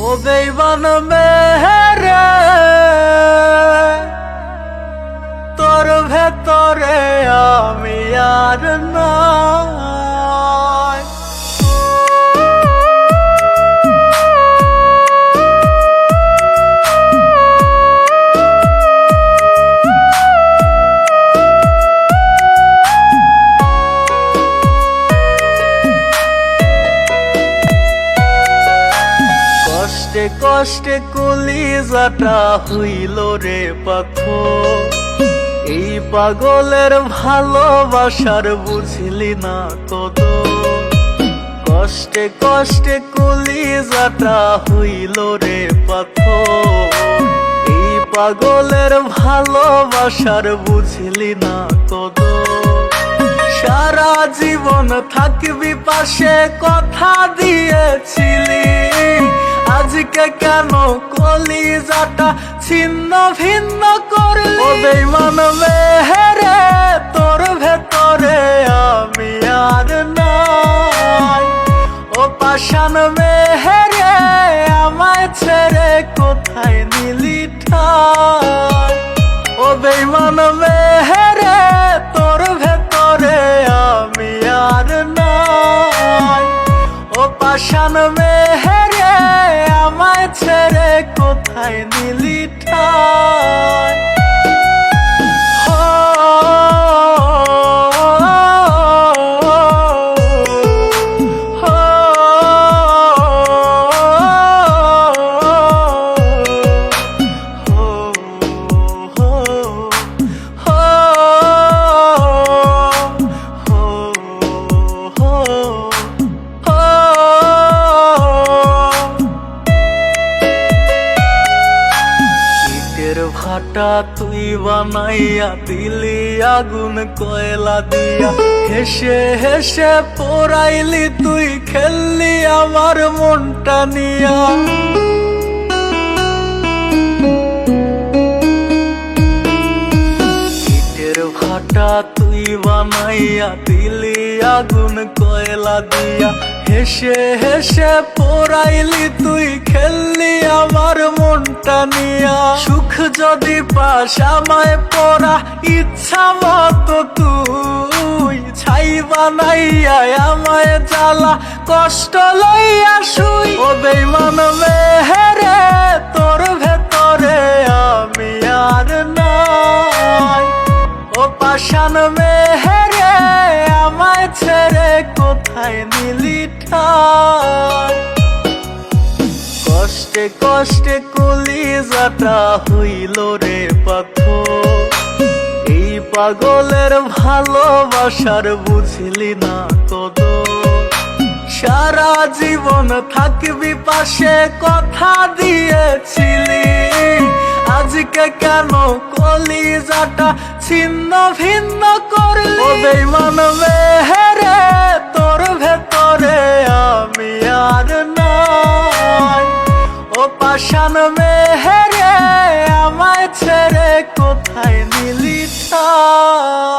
ও বেঈমান মেহেরে তোর ভেতরে আমি আর নাই। কষ্টে কষ্টে কলিজাটা হইল রে পাথর, এই পাগলের ভালোবাসার বুঝলি না কদর। কষ্টে কষ্টে কলিজাটা হইল রে পাথর, এই পাগলের ভালোবাসার বুঝলি না কদর। সারা জীবন থাকবি পাশে কথা দিয়েছিলি, আজকে কেন কলিজাটা ছিন্ন ভিন্ন করলি? ও বেঈমান মেহেরে তোর ভেতরে আমি আর নাই। ও পাষাণ মেহেরে আমায় ছেড়ে কোথায় নিলি ঠাই? ও বেঈমান মেহেরে তোর ভেতরে আমি আর নাই। ও পাষাণ মেহেরে আমায় ছেড়ে কোথায় নিলি ঠাই? ভাটা তুই বানাইয়া দিলি আগুন কয়লা দিয়া, হেসে হেসে পোড়াইলি তুই খেললি আমার মনটা নিয়া। ইটের ভাটা তুই বানাইয়া দিলি আগুন কয়লা দিয়া, হেসে হেসে পোড়াইলি তুই খেললি আমার মনটা নিয়া। সুখ যদি পাস আমায় পড়া ইচ্ছা মতো তুই, ছাই বানাইয়া আমায় জ্বালা কষ্ট লইয়া শুই। ও বেঈমান মেহেরে তোর ভেতরে আমি আর নাই। ও পাষাণ মেহেরে আমায় ছেড়ে কোথায় নিলি ঠাই? কষ্টে কষ্টে কলিজাটা হইল রে পাথর, এই পাগলের ভালোবাসার বুঝলি না কদর। সারা জীবন থাকবি পাশে কথা দিয়েছিলি, আজকে কেন কলিজাটা ছিন্ন ভিন্ন করলি? ও বেঈমান মেহেরে তোর ভেতরে আমি আর নাই। ও পাষাণ মেহেরে আমায় ছেড়ে কোথায় নিলি ঠাই?